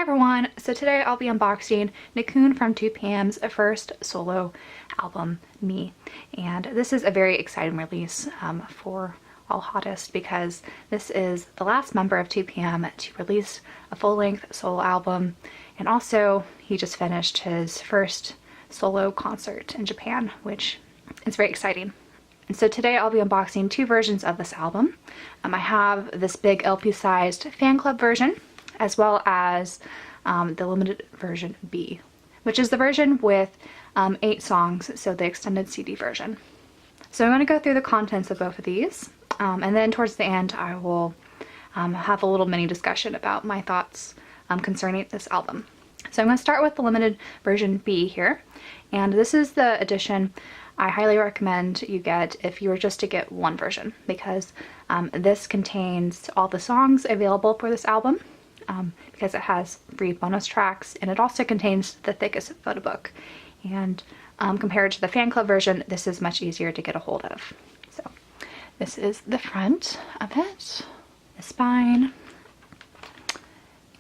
Hi everyone! So today I'll be unboxing Nichkhun from 2PM's first solo album, Me. And this is a very exciting release for all hottest because this is the last member of 2PM to release a full-length solo album, and also he just finished his first solo concert in Japan, which is very exciting. And so today I'll be unboxing two versions of this album. I have this big LP-sized fan club version, as well as the limited version B, which is the version with 8 songs, so the extended CD version. So I'm going to go through the contents of both of these, and then towards the end I will have a little mini discussion about my thoughts concerning this album. So I'm going to start with the limited version B here, and this is the edition I highly recommend you get if you were just to get one version, because this contains all the songs available for this album, because it has 3 bonus tracks, and it also contains the thickest photo book. And compared to the fan club version, this is much easier to get a hold of. So this is the front of it, the spine,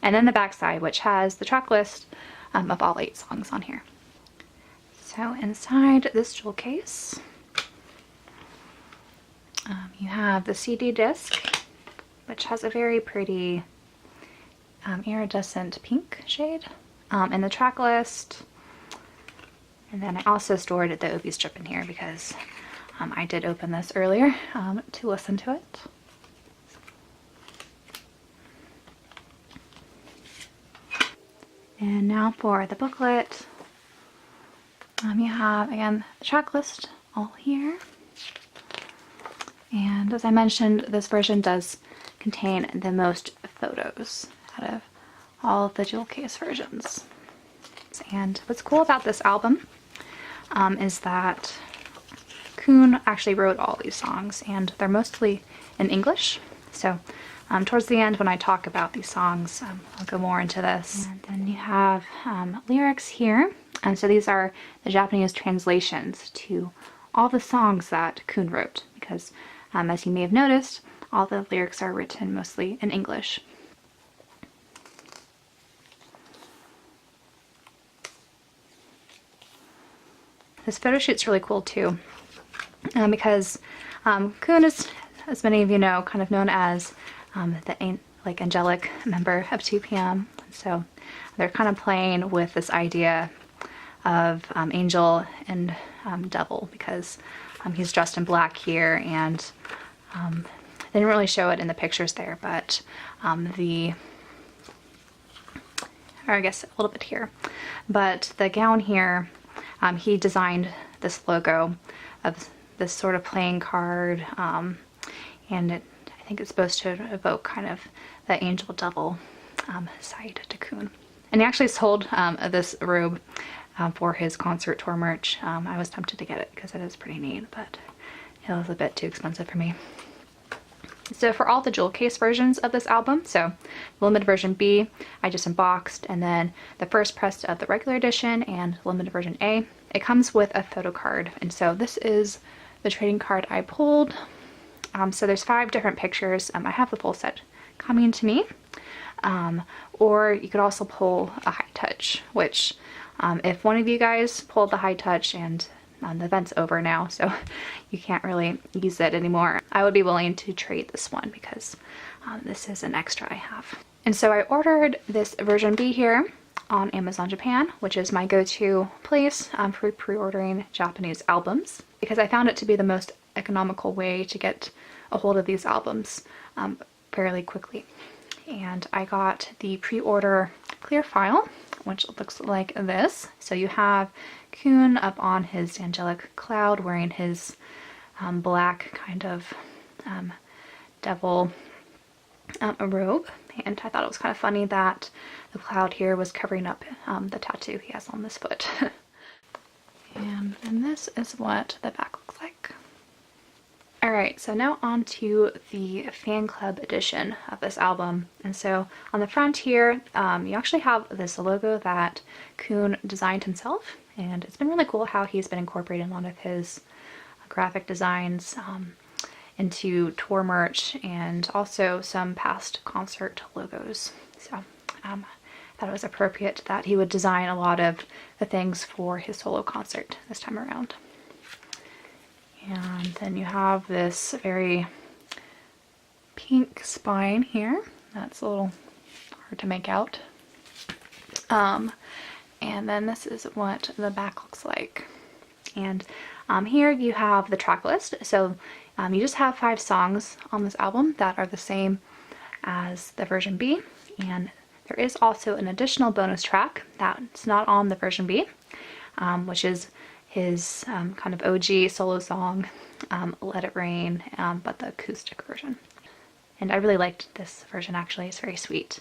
and then the back side, which has the track list of all 8 songs on here. So inside this jewel case, you have the CD disc, which has a very pretty iridescent pink shade, and the track list. And then I also stored the OB strip in here because I did open this earlier to listen to it. And now for the booklet. You have, again, the track list all here. And as I mentioned, this version does contain the most photos out of all of the jewel case versions. And what's cool about this album is that Khun actually wrote all these songs, and they're mostly in English. So towards the end, when I talk about these songs, I'll go more into this. And then you have lyrics here. And so these are the Japanese translations to all the songs that Khun wrote, because as you may have noticed, all the lyrics are written mostly in English. This photo shoot's really cool too, because Khun is, as many of you know, kind of known as the angelic member of 2PM. So they're kind of playing with this idea of angel and devil, because he's dressed in black here, and they didn't really show it in the pictures there, but or I guess a little bit here, but the gown here, he designed this logo of this sort of playing card, and I think it's supposed to evoke kind of the angel devil side to Khun. And he actually sold this robe for his concert tour merch. I was tempted to get it because it is pretty neat, but it was a bit too expensive for me. So for all the jewel case versions of this album, so the limited version B, I just unboxed, and then the first press of the regular edition and limited version A, it comes with a photo card. And so this is the trading card I pulled. So there's 5 different pictures. I have the full set coming to me. Or you could also pull a high touch, which if one of you guys pulled the high touch, and the event's over now, so you can't really use it anymore, I would be willing to trade this one, because this is an extra I have. And so I ordered this version B here on Amazon Japan, which is my go-to place for pre-ordering Japanese albums, because I found it to be the most economical way to get a hold of these albums fairly quickly. And I got the pre-order clear file, which looks like this. So you have Khun up on his angelic cloud wearing his black kind of devil robe. And I thought it was kind of funny that the cloud here was covering up the tattoo he has on this foot. And then this is what the back looks like. Alright, so now on to the fan club edition of this album. And so on the front here, you actually have this logo that Khun designed himself, and it's been really cool how he's been incorporating a lot of his graphic designs into tour merch and also some past concert logos. So I thought it was appropriate that he would design a lot of the things for his solo concert this time around. And then you have this very pink spine here. That's a little hard to make out. And then this is what the back looks like. And here you have the track list. So you just have 5 songs on this album that are the same as the version B. And there is also an additional bonus track that's not on the version B, which is his kind of OG solo song, Let It Rain, but the acoustic version. And I really liked this version actually, it's very sweet.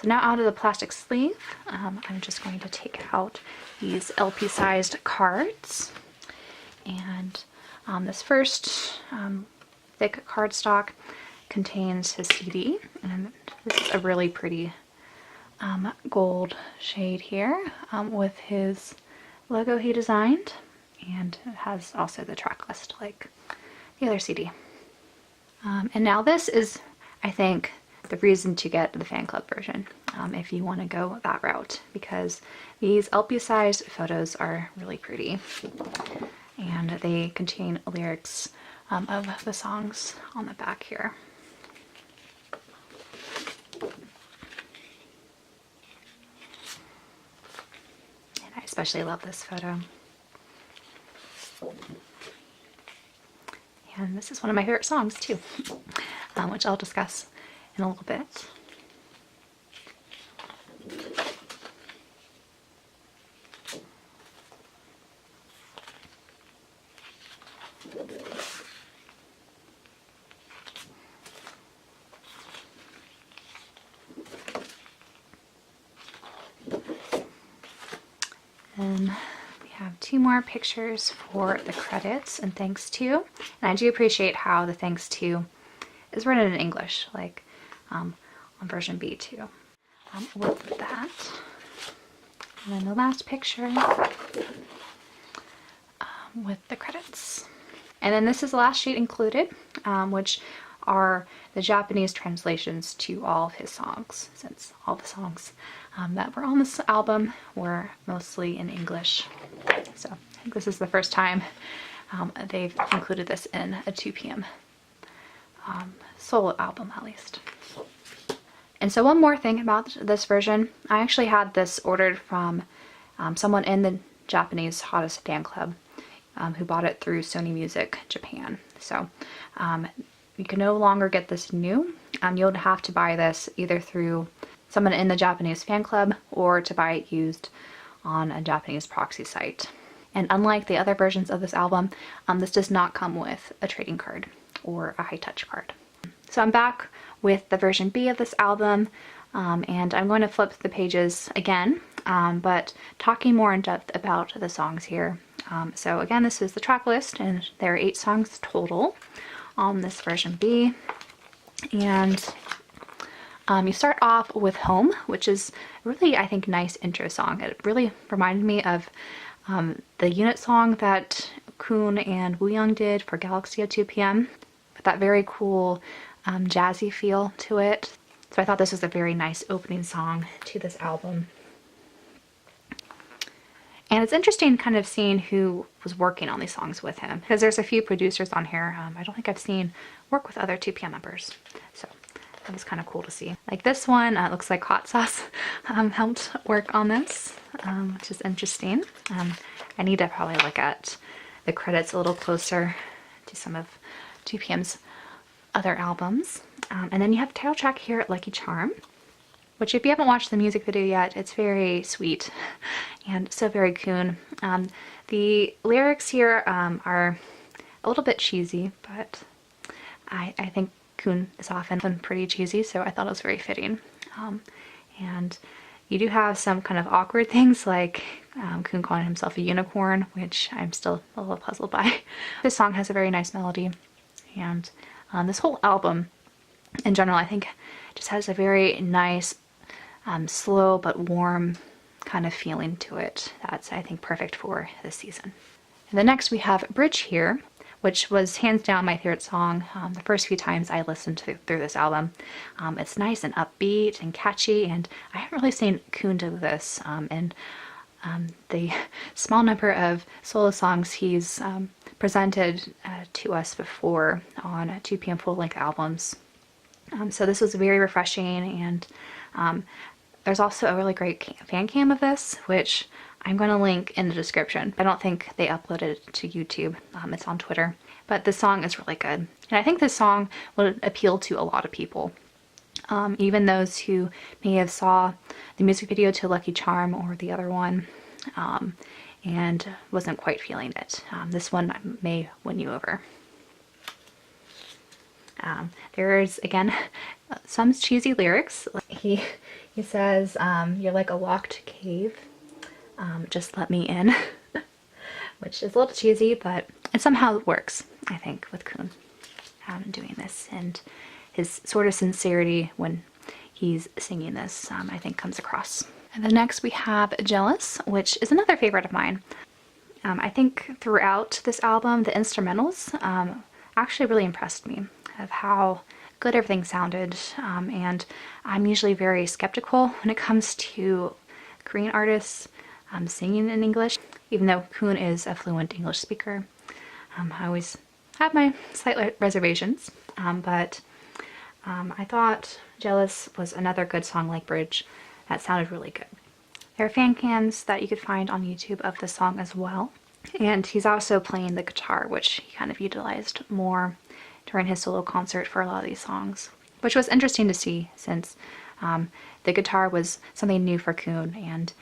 So now out of the plastic sleeve, I'm just going to take out these LP sized cards. And this first thick cardstock contains his CD, and this is a really pretty gold shade here with his logo he designed, and it has also the track list like the other CD. And now this is, I think, the reason to get the fan club version if you want to go that route, because these LP sized photos are really pretty and they contain lyrics of the songs on the back here. And I especially love this photo. And this is one of my favorite songs too, which I'll discuss in a little bit. And we have 2 more pictures for the credits and thanks to. And I do appreciate how the thanks to is written in English, like on version B too. With that. And then the last picture with the credits. And then this is the last sheet included, which are the Japanese translations to all of his songs, since all the songs that were on this album were mostly in English. So I think this is the first time they've included this in a 2 p.m. Solo album, at least. And so one more thing about this version, I actually had this ordered from someone in the Japanese Hottest Fan Club who bought it through Sony Music Japan. So you can no longer get this new. You'll have to buy this either through someone in the Japanese fan club or to buy it used on a Japanese proxy site. And unlike the other versions of this album, this does not come with a trading card or a high touch card. So I'm back with the version B of this album, and I'm going to flip the pages again, but talking more in depth about the songs here. So again, this is the track list, and there are 8 songs total on this version B. And you start off with Home, which is really, I think, nice intro song. It really reminded me of the unit song that Khun and Wooyoung did for Galaxy at 2 p.m. with that very cool jazzy feel to it. So I thought this was a very nice opening song to this album. And it's interesting kind of seeing who was working on these songs with him, because there's a few producers on here I don't think I've seen work with other 2 p.m. members. So that was kind of cool to see. Like this one, it looks like Hot Sauce helped work on this, which is interesting. I need to probably look at the credits a little closer to some of 2 p.m.'s other albums. And then you have the title track here, Lucky Charm, which if you haven't watched the music video yet, it's very sweet and so very Khun. The lyrics here are a little bit cheesy, but I think Khun is often pretty cheesy, so I thought it was very fitting. And you do have some kind of awkward things like Khun calling himself a unicorn, which I'm still a little puzzled by. This song has a very nice melody, and this whole album in general, I think, just has a very nice, slow but warm kind of feeling to it. That's, I think, perfect for this season. And then next we have Bridge here, which was hands down my favorite song the first few times I listened through this album. It's nice and upbeat and catchy, and I haven't really seen Khun do this in the small number of solo songs he's presented to us before on 2 PM full-length albums. So this was very refreshing, and there's also a really great fan cam of this, which I'm going to link in the description. I don't think they uploaded it to YouTube. It's on Twitter. But this song is really good. And I think this song would appeal to a lot of people. Even those who may have saw the music video to Lucky Charm or the other one and wasn't quite feeling it. This one may win you over. There's, again, some cheesy lyrics. He says, you're like a locked cave, just let me in, which is a little cheesy, but it somehow works, I think, with Khun doing this, and his sort of sincerity when he's singing this, I think, comes across. And then next we have Jealous, which is another favorite of mine. I think throughout this album, the instrumentals actually really impressed me of how good everything sounded, and I'm usually very skeptical when it comes to Korean artists singing in English, even though Khun is a fluent English speaker. I always have my slight reservations, but I thought Jealous was another good song-like bridge that sounded really good. There are fan cams that you could find on YouTube of the song as well, and he's also playing the guitar, which he kind of utilized more during his solo concert for a lot of these songs, which was interesting to see since the guitar was something new for Khun, and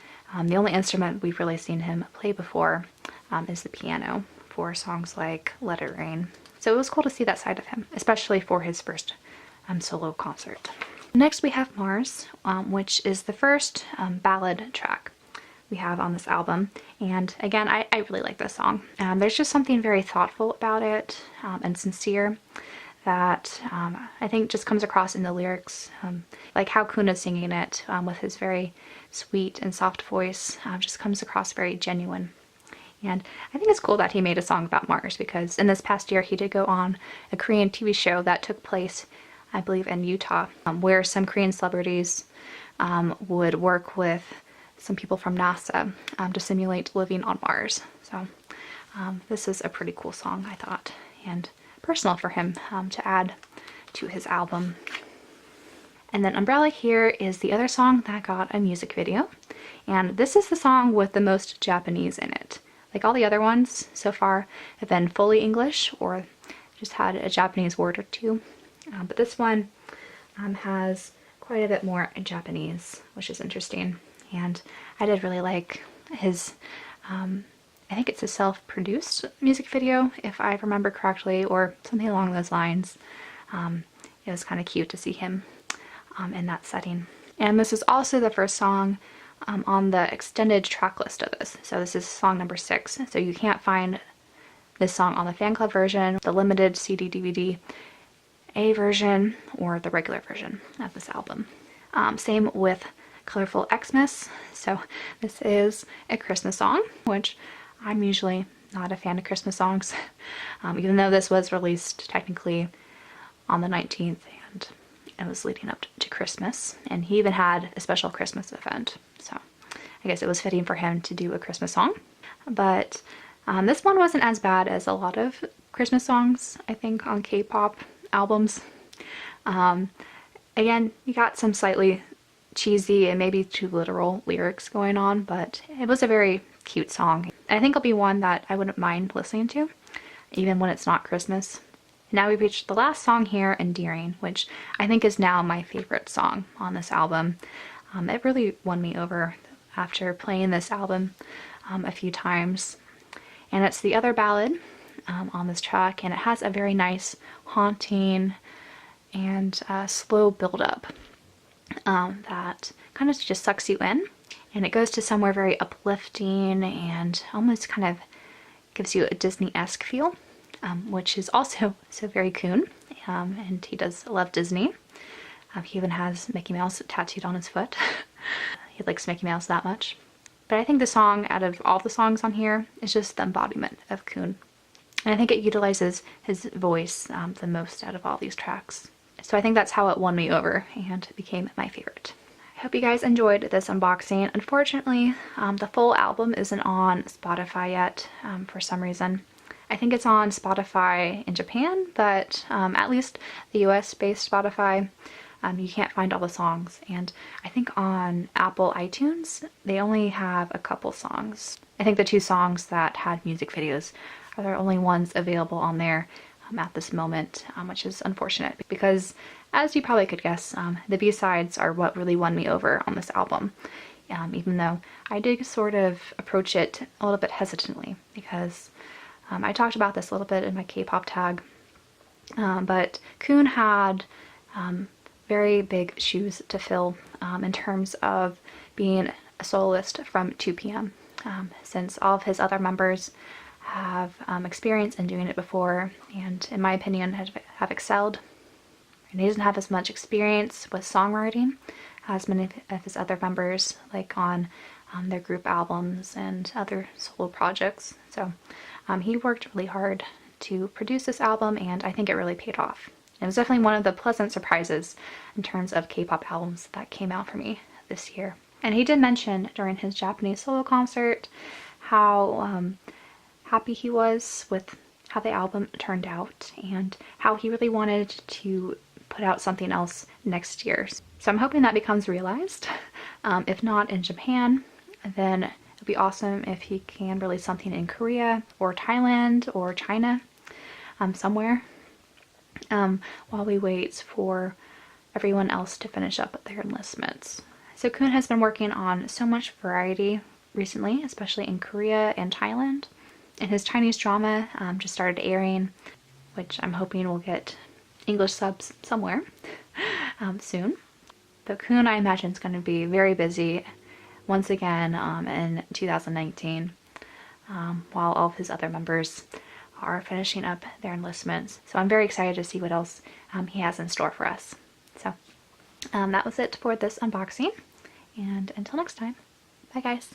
the only instrument we've really seen him play before is the piano for songs like Let It Rain. So it was cool to see that side of him, especially for his first solo concert. Next we have Mars, which is the first ballad track we have on this album, and again, I really like this song. There's just something very thoughtful about it and sincere that I think just comes across in the lyrics, like how Khun is singing it with his very sweet and soft voice, just comes across very genuine. And I think it's cool that he made a song about Mars, because in this past year he did go on a Korean TV show that took place, I believe, in Utah, where some Korean celebrities would work with some people from NASA to simulate living on Mars. So this is a pretty cool song, I thought, and personal for him to add to his album. And then Umbrella here is the other song that got a music video, and this is the song with the most Japanese in it. Like all the other ones so far have been fully English or just had a Japanese word or two, but this one has quite a bit more Japanese, which is interesting. And I did really like his, I think it's a self-produced music video, if I remember correctly, or something along those lines. It was kind of cute to see him in that setting. And this is also the first song on the extended track list of this. So this is song number 6. So you can't find this song on the fan club version, the limited CD DVD A version, or the regular version of this album. Same with Colorful Xmas. So this is a Christmas song, which I'm usually not a fan of Christmas songs, even though this was released technically on the 19th and it was leading up to Christmas, and he even had a special Christmas event. So I guess it was fitting for him to do a Christmas song. But this one wasn't as bad as a lot of Christmas songs, I think, on K-pop albums. Again, you got some slightly cheesy and maybe too literal lyrics going on, but it was a very cute song. I think it'll be one that I wouldn't mind listening to, even when it's not Christmas. Now we've reached the last song here, Endearing, which I think is now my favorite song on this album. It really won me over after playing this album a few times. And it's the other ballad on this track, and it has a very nice haunting and slow build-up that kind of just sucks you in, and it goes to somewhere very uplifting and almost kind of gives you a Disney-esque feel, which is also so very Khun, and he does love Disney. He even has Mickey Mouse tattooed on his foot. He likes Mickey Mouse that much. But I think the song, out of all the songs on here, is just the embodiment of Khun. And I think it utilizes his voice the most out of all these tracks. So I think that's how it won me over and became my favorite. I hope you guys enjoyed this unboxing. Unfortunately, the full album isn't on Spotify yet for some reason. I think it's on Spotify in Japan, but at least the US-based Spotify, you can't find all the songs. And I think on Apple iTunes, they only have a couple songs. I think the 2 songs that had music videos are the only ones available on there at this moment, which is unfortunate because, as you probably could guess, the B-sides are what really won me over on this album. Even though I did sort of approach it a little bit hesitantly because I talked about this a little bit in my K-pop tag, but Khun had very big shoes to fill in terms of being a soloist from 2 p.m. Since all of his other members have experience in doing it before, and in my opinion have excelled. And he doesn't have as much experience with songwriting as many of his other members, like on their group albums and other solo projects. So he worked really hard to produce this album, and I think it really paid off. It was definitely one of the pleasant surprises in terms of K-pop albums that came out for me this year. And he did mention during his Japanese solo concert how happy he was with how the album turned out and how he really wanted to put out something else next year. So I'm hoping that becomes realized. If not in Japan, then it'd be awesome if he can release something in Korea or Thailand or China, somewhere, while we wait for everyone else to finish up their enlistments. So Khun has been working on so much variety recently, especially in Korea and Thailand. And his Chinese drama just started airing, which I'm hoping will get English subs somewhere soon. But Khun, I imagine, is going to be very busy once again in 2019, while all of his other members are finishing up their enlistments. So I'm very excited to see what else he has in store for us. So that was it for this unboxing, and until next time, bye guys.